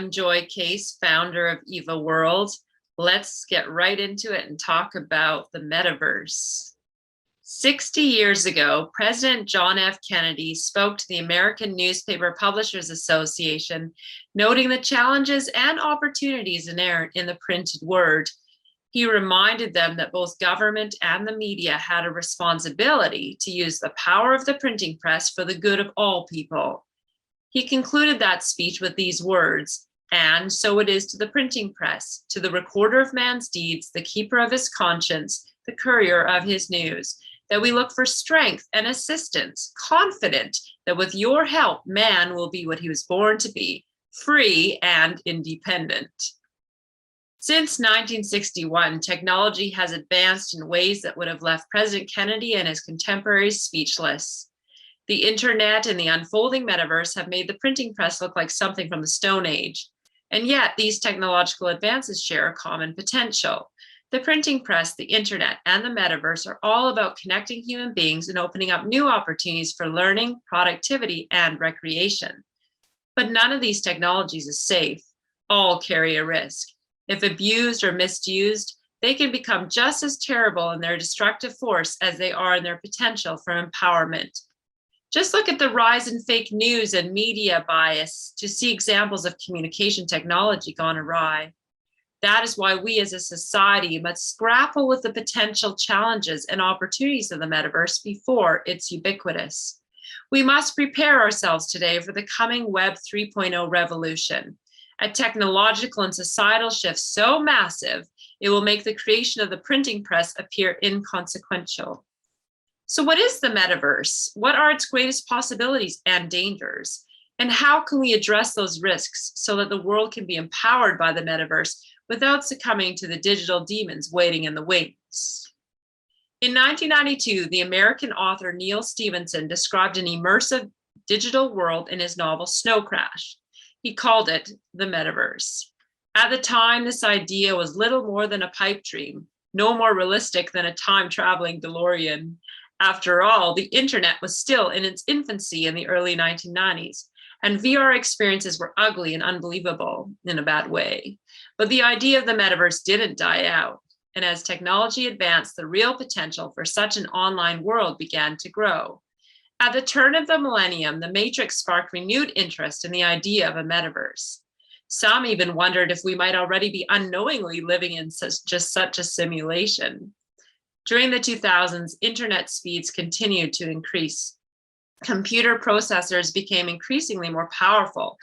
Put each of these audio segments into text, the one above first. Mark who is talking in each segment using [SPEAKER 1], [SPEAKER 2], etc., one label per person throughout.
[SPEAKER 1] I'm Joy Case, founder of EVAWorld. Let's get right into it and talk about the metaverse. 60 years ago, President John F. Kennedy spoke to the American Newspaper Publishers Association, noting the challenges and opportunities inherent in the printed word. He reminded them that both government and the media had a responsibility to use the power of the printing press for the good of all people. He concluded that speech with these words, "And so it is to the printing press, to the recorder of man's deeds, the keeper of his conscience, the courier of his news, that we look for strength and assistance, confident that with your help, man will be what he was born to be, free and independent." Since 1961, technology has advanced in ways that would have left President Kennedy and his contemporaries speechless. The internet and the unfolding metaverse have made the printing press look like something from the Stone Age. And yet these technological advances share a common potential. The printing press, the internet, and the metaverse are all about connecting human beings and opening up new opportunities for learning, productivity, and recreation. But none of these technologies is safe. All carry a risk. If abused or misused, they can become just as terrible in their destructive force as they are in their potential for empowerment. Just look at the rise in fake news and media bias to see examples of communication technology gone awry. That is why we as a society must grapple with the potential challenges and opportunities of the metaverse before it's ubiquitous. We must prepare ourselves today for the coming Web 3.0 revolution, a technological and societal shift so massive, it will make the creation of the printing press appear inconsequential. So what is the metaverse? What are its greatest possibilities and dangers? And how can we address those risks so that the world can be empowered by the metaverse without succumbing to the digital demons waiting in the wings? In 1992, the American author Neal Stephenson described an immersive digital world in his novel Snow Crash. He called it the metaverse. At the time, this idea was little more than a pipe dream, no more realistic than a time-traveling DeLorean. After all, the internet was still in its infancy in the early 1990s, and VR experiences were ugly and unbelievable in a bad way. But the idea of the metaverse didn't die out, and as technology advanced, the real potential for such an online world began to grow. At the turn of the millennium, the Matrix sparked renewed interest in the idea of a metaverse. Some even wondered if we might already be unknowingly living in just such a simulation. During the 2000s, internet speeds continued to increase. Computer processors became increasingly more powerful,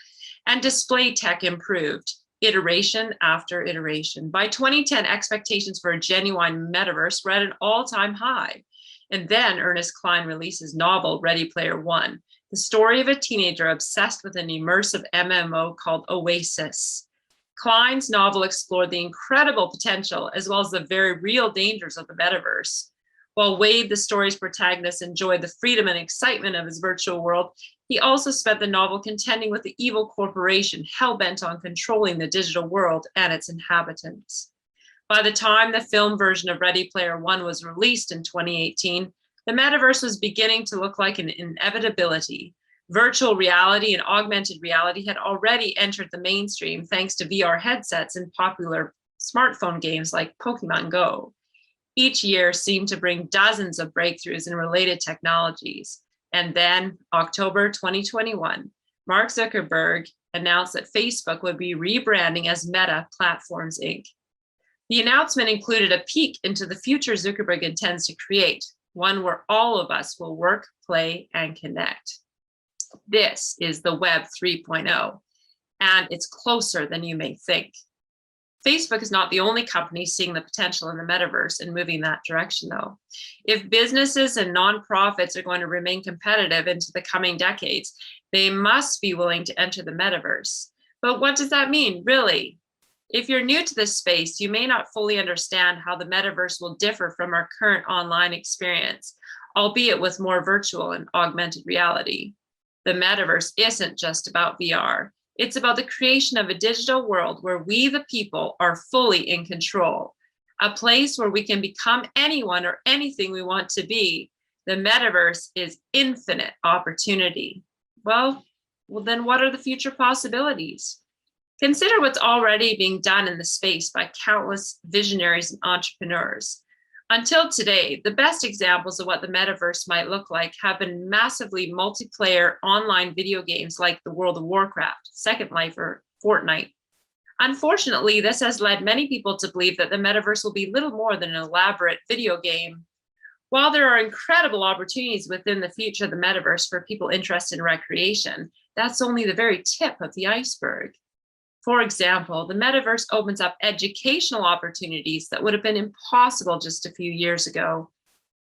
[SPEAKER 1] and display tech improved, iteration after iteration. By 2010, expectations for a genuine metaverse were at an all-time high. And then Ernest Cline released his novel, Ready Player One, the story of a teenager obsessed with an immersive MMO called Oasis. Cline's novel explored the incredible potential as well as the very real dangers of the metaverse. While Wade, the story's protagonist, enjoyed the freedom and excitement of his virtual world, he also spent the novel contending with the evil corporation hell-bent on controlling the digital world and its inhabitants. By the time the film version of Ready Player One was released in 2018, the metaverse was beginning to look like an inevitability. Virtual reality and augmented reality had already entered the mainstream thanks to VR headsets and popular smartphone games like Pokemon Go. Each year seemed to bring dozens of breakthroughs in related technologies. And then, October 2021, Mark Zuckerberg announced that Facebook would be rebranding as Meta Platforms, Inc. The announcement included a peek into the future Zuckerberg intends to create, one where all of us will work, play, and connect. This is the Web 3.0, and it's closer than you may think. Facebook is not the only company seeing the potential in the metaverse and moving that direction, though. If businesses and nonprofits are going to remain competitive into the coming decades, they must be willing to enter the metaverse. But what does that mean, really? If you're new to this space, you may not fully understand how the metaverse will differ from our current online experience, albeit with more virtual and augmented reality. The metaverse isn't just about VR. It's about the creation of a digital world where we, the people, are fully in control, a place where we can become anyone or anything we want to be. The metaverse is infinite opportunity. Well, then what are the future possibilities? Consider what's already being done in the space by countless visionaries and entrepreneurs. Until today, the best examples of what the metaverse might look like have been massively multiplayer online video games like the World of Warcraft, Second Life, or Fortnite. Unfortunately, this has led many people to believe that the metaverse will be little more than an elaborate video game. While there are incredible opportunities within the future of the metaverse for people interested in recreation, that's only the very tip of the iceberg. For example, the metaverse opens up educational opportunities that would have been impossible just a few years ago.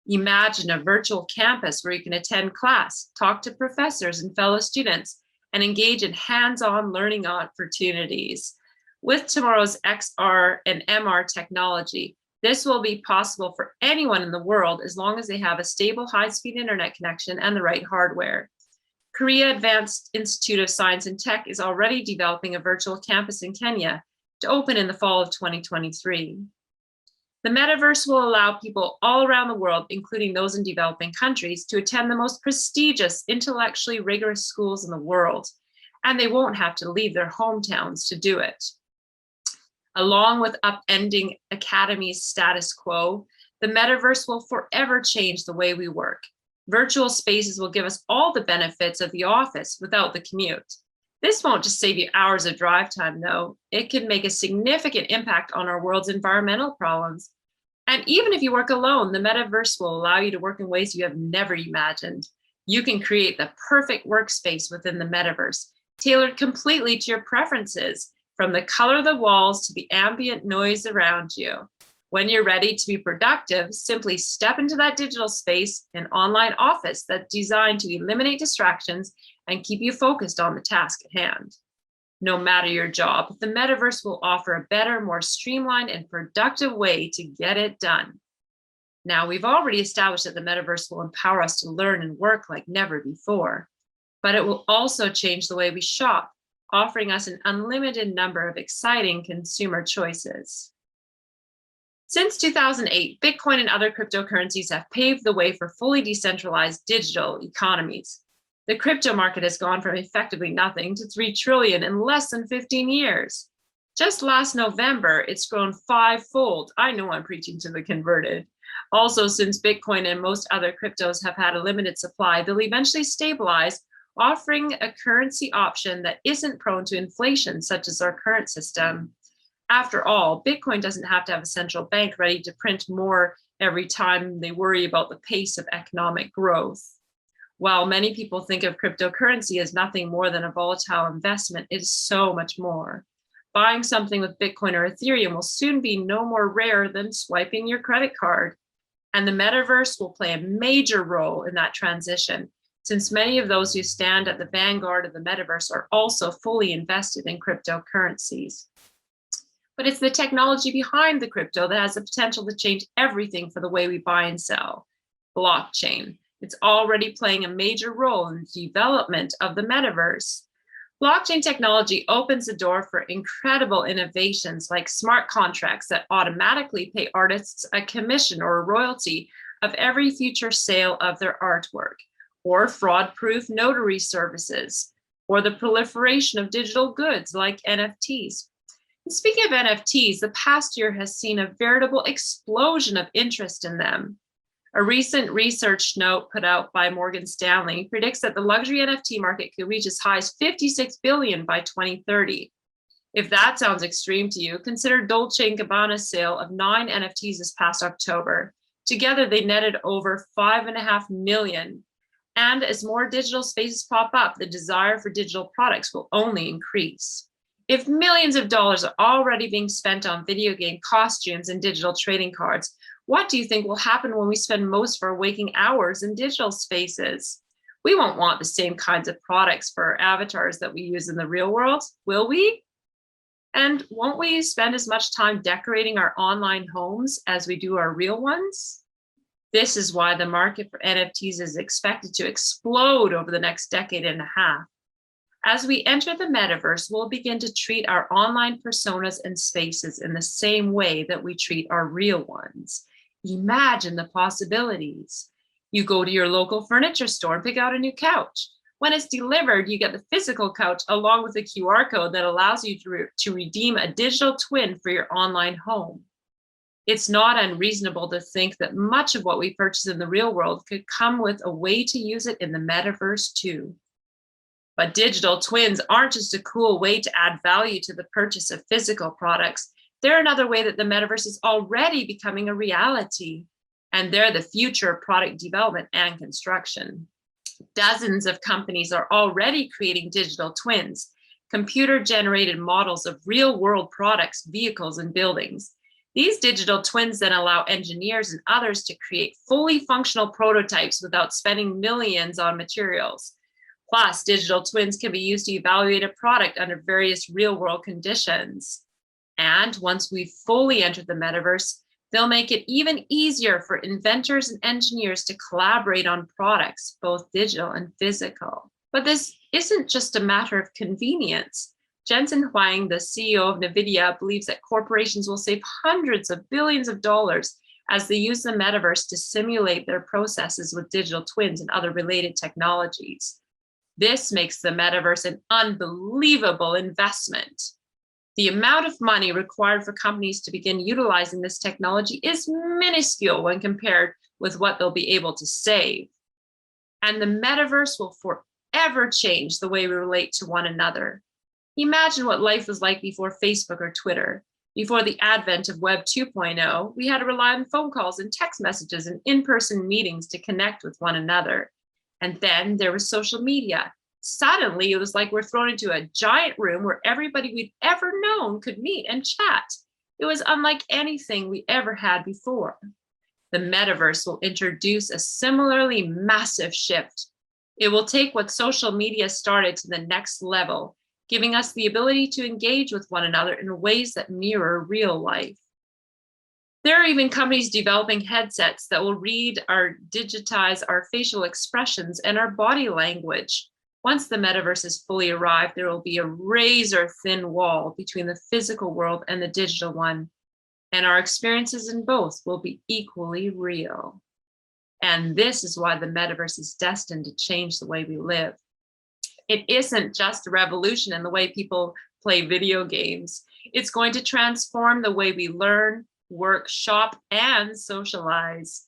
[SPEAKER 1] Imagine a virtual campus where you can attend class, talk to professors and fellow students, and engage in hands-on learning opportunities. With tomorrow's XR and MR technology, this will be possible for anyone in the world as long as they have a stable high-speed internet connection and the right hardware. Korea Advanced Institute of Science and Tech is already developing a virtual campus in Kenya to open in the fall of 2023. The metaverse will allow people all around the world, including those in developing countries, to attend the most prestigious, intellectually rigorous schools in the world, and they won't have to leave their hometowns to do it. Along with upending academy's status quo, the metaverse will forever change the way we work. Virtual spaces will give us all the benefits of the office without the commute. This won't just save you hours of drive time, though. It can make a significant impact on our world's environmental problems. And even if you work alone, the metaverse will allow you to work in ways you have never imagined. You can create the perfect workspace within the metaverse, tailored completely to your preferences, from the color of the walls to the ambient noise around you. When you're ready to be productive, simply step into that digital space, an online office that's designed to eliminate distractions and keep you focused on the task at hand. No matter your job, the metaverse will offer a better, more streamlined and productive way to get it done. Now, we've already established that the metaverse will empower us to learn and work like never before, but it will also change the way we shop, offering us an unlimited number of exciting consumer choices. Since 2008, Bitcoin and other cryptocurrencies have paved the way for fully decentralized digital economies. The crypto market has gone from effectively nothing to 3 trillion in less than 15 years. Just last November, it's grown 5-fold. I know I'm preaching to the converted. Also, since Bitcoin and most other cryptos have had a limited supply, they'll eventually stabilize, offering a currency option that isn't prone to inflation, such as our current system. After all, Bitcoin doesn't have to have a central bank ready to print more every time they worry about the pace of economic growth. While many people think of cryptocurrency as nothing more than a volatile investment, it is so much more. Buying something with Bitcoin or Ethereum will soon be no more rare than swiping your credit card. And the metaverse will play a major role in that transition, since many of those who stand at the vanguard of the metaverse are also fully invested in cryptocurrencies. But it's the technology behind the crypto that has the potential to change everything for the way we buy and sell. Blockchain. It's already playing a major role in the development of the metaverse. Blockchain technology opens the door for incredible innovations like smart contracts that automatically pay artists a commission or a royalty of every future sale of their artwork, or fraud-proof notary services, or the proliferation of digital goods like NFTs. Speaking of NFTs, the past year has seen a veritable explosion of interest in them. A recent research note put out by Morgan Stanley predicts that the luxury NFT market could reach as high as $56 billion by 2030. If that sounds extreme to you, consider Dolce & Gabbana's sale of 9 NFTs this past October. Together, they netted over $5.5 million. And as more digital spaces pop up, the desire for digital products will only increase. If millions of dollars are already being spent on video game costumes and digital trading cards, what do you think will happen when we spend most of our waking hours in digital spaces? We won't want the same kinds of products for our avatars that we use in the real world, will we? And won't we spend as much time decorating our online homes as we do our real ones? This is why the market for NFTs is expected to explode over the next decade and a half. As we enter the metaverse, we'll begin to treat our online personas and spaces in the same way that we treat our real ones. Imagine the possibilities. You go to your local furniture store and pick out a new couch, When it's delivered, you get the physical couch along with a QR code that allows you to redeem a digital twin for your online home. It's not unreasonable to think that much of what we purchase in the real world could come with a way to use it in the metaverse too. But digital twins aren't just a cool way to add value to the purchase of physical products. They're another way that the metaverse is already becoming a reality, and they're the future of product development and construction. Dozens of companies are already creating digital twins, computer-generated models of real-world products, vehicles, and buildings. These digital twins then allow engineers and others to create fully functional prototypes without spending millions on materials. Plus, digital twins can be used to evaluate a product under various real-world conditions. And once we've fully entered the metaverse, they'll make it even easier for inventors and engineers to collaborate on products, both digital and physical. But this isn't just a matter of convenience. Jensen Huang, the CEO of NVIDIA, believes that corporations will save hundreds of billions of dollars as they use the metaverse to simulate their processes with digital twins and other related technologies. This makes the metaverse an unbelievable investment. The amount of money required for companies to begin utilizing this technology is minuscule when compared with what they'll be able to save. And the metaverse will forever change the way we relate to one another. Imagine what life was like before Facebook or Twitter. Before the advent of Web 2.0, we had to rely on phone calls and text messages and in-person meetings to connect with one another. And then there was social media. Suddenly, it was like we're thrown into a giant room where everybody we'd ever known could meet and chat. It was unlike anything we ever had before. The metaverse will introduce a similarly massive shift. It will take what social media started to the next level, giving us the ability to engage with one another in ways that mirror real life. There are even companies developing headsets that will read or digitize our facial expressions and our body language. Once the metaverse is fully arrived, there will be a razor-thin wall between the physical world and the digital one, and our experiences in both will be equally real. And this is why the metaverse is destined to change the way we live. It isn't just a revolution in the way people play video games. It's going to transform the way we learn, work, shop, and socialize.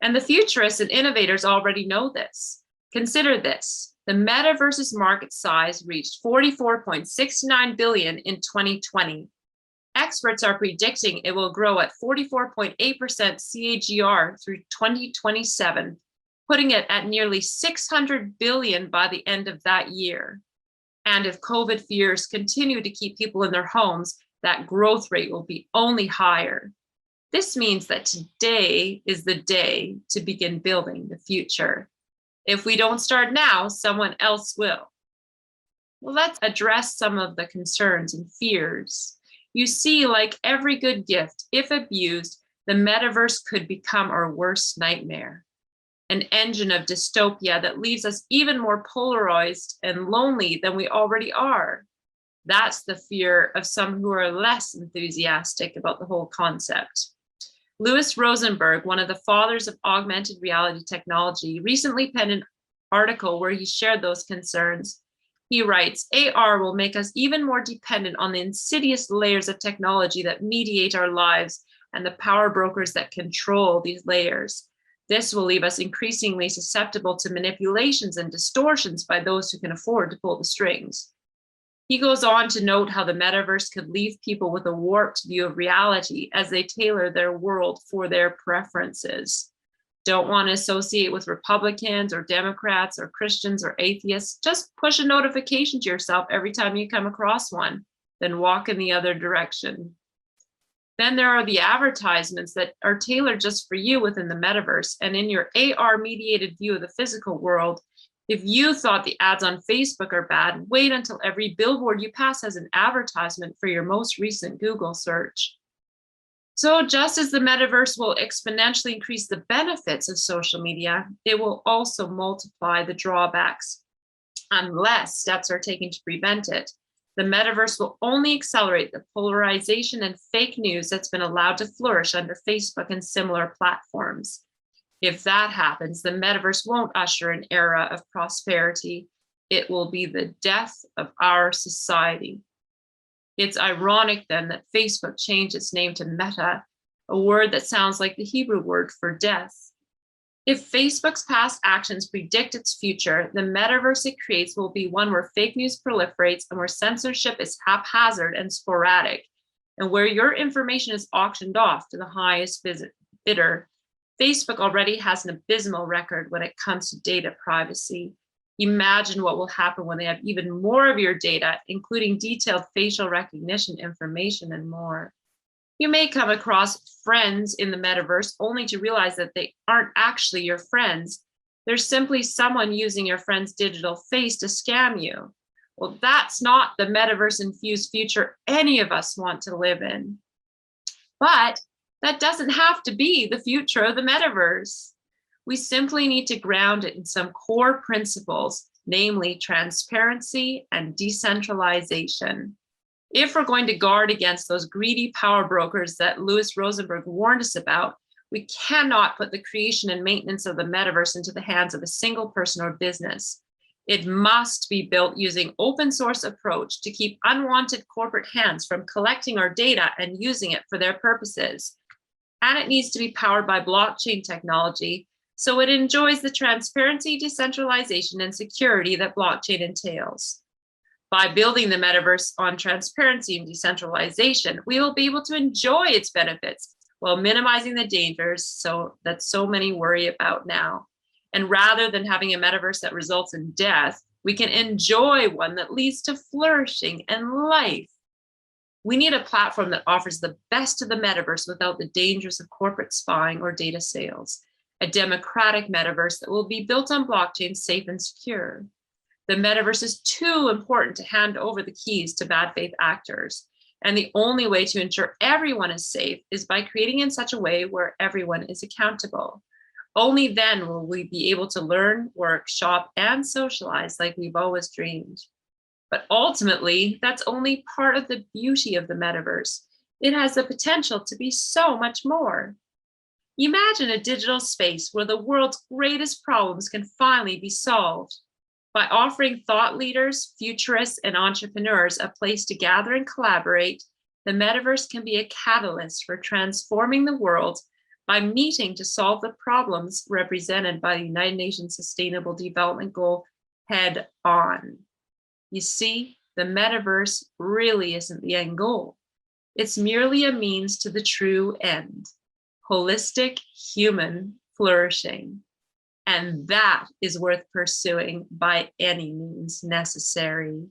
[SPEAKER 1] And the futurists and innovators already know this. Consider this. The metaverse's market size reached $44.69 billion in 2020. Experts are predicting it will grow at 44.8% CAGR through 2027, putting it at nearly $600 billion by the end of that year. And if COVID fears continue to keep people in their homes, that growth rate will be only higher. This means that today is the day to begin building the future. If we don't start now, someone else will. Well, let's address some of the concerns and fears. You see, like every good gift, if abused, the metaverse could become our worst nightmare. An engine of dystopia that leaves us even more polarized and lonely than we already are. That's the fear of some who are less enthusiastic about the whole concept. Louis Rosenberg, one of the fathers of augmented reality technology, recently penned an article where he shared those concerns. He writes, AR will make us even more dependent on the insidious layers of technology that mediate our lives and the power brokers that control these layers. This will leave us increasingly susceptible to manipulations and distortions by those who can afford to pull the strings. He goes on to note how the metaverse could leave people with a warped view of reality as they tailor their world for their preferences. Don't want to associate with Republicans or Democrats or Christians or atheists? Just push a notification to yourself every time you come across one, then walk in the other direction. Then there are the advertisements that are tailored just for you within the metaverse and in your AR-mediated view of the physical world. If you thought the ads on Facebook are bad, wait until every billboard you pass has an advertisement for your most recent Google search. So just as the metaverse will exponentially increase the benefits of social media, it will also multiply the drawbacks. Unless steps are taken to prevent it, the metaverse will only accelerate the polarization and fake news that's been allowed to flourish under Facebook and similar platforms. If that happens, the metaverse won't usher an era of prosperity. It will be the death of our society. It's ironic then that Facebook changed its name to Meta, a word that sounds like the Hebrew word for death. If Facebook's past actions predict its future, the metaverse it creates will be one where fake news proliferates and where censorship is haphazard and sporadic, and where your information is auctioned off to the highest bidder. Facebook already has an abysmal record when it comes to data privacy. Imagine what will happen when they have even more of your data, including detailed facial recognition information and more. You may come across friends in the metaverse only to realize that they aren't actually your friends. They're simply someone using your friend's digital face to scam you. Well, that's not the metaverse-infused future any of us want to live in. But that doesn't have to be the future of the metaverse. We simply need to ground it in some core principles, namely transparency and decentralization. If we're going to guard against those greedy power brokers that Louis Rosenberg warned us about, we cannot put the creation and maintenance of the metaverse into the hands of a single person or business. It must be built using open source approach to keep unwanted corporate hands from collecting our data and using it for their purposes. And it needs to be powered by blockchain technology, so it enjoys the transparency, decentralization, and security that blockchain entails. By building the metaverse on transparency and decentralization, we will be able to enjoy its benefits while minimizing the dangers that so many worry about now. And rather than having a metaverse that results in death, we can enjoy one that leads to flourishing and life. We need a platform that offers the best of the metaverse without the dangers of corporate spying or data sales. A democratic metaverse that will be built on blockchain, safe and secure. The metaverse is too important to hand over the keys to bad faith actors. And the only way to ensure everyone is safe is by creating in such a way where everyone is accountable. Only then will we be able to learn, work, shop, and socialize like we've always dreamed. But ultimately, that's only part of the beauty of the metaverse. It has the potential to be so much more. Imagine a digital space where the world's greatest problems can finally be solved. By offering thought leaders, futurists, and entrepreneurs a place to gather and collaborate, the metaverse can be a catalyst for transforming the world by meeting to solve the problems represented by the United Nations Sustainable Development Goal head on. You see, the metaverse really isn't the end goal. It's merely a means to the true end, holistic human flourishing. And that is worth pursuing by any means necessary.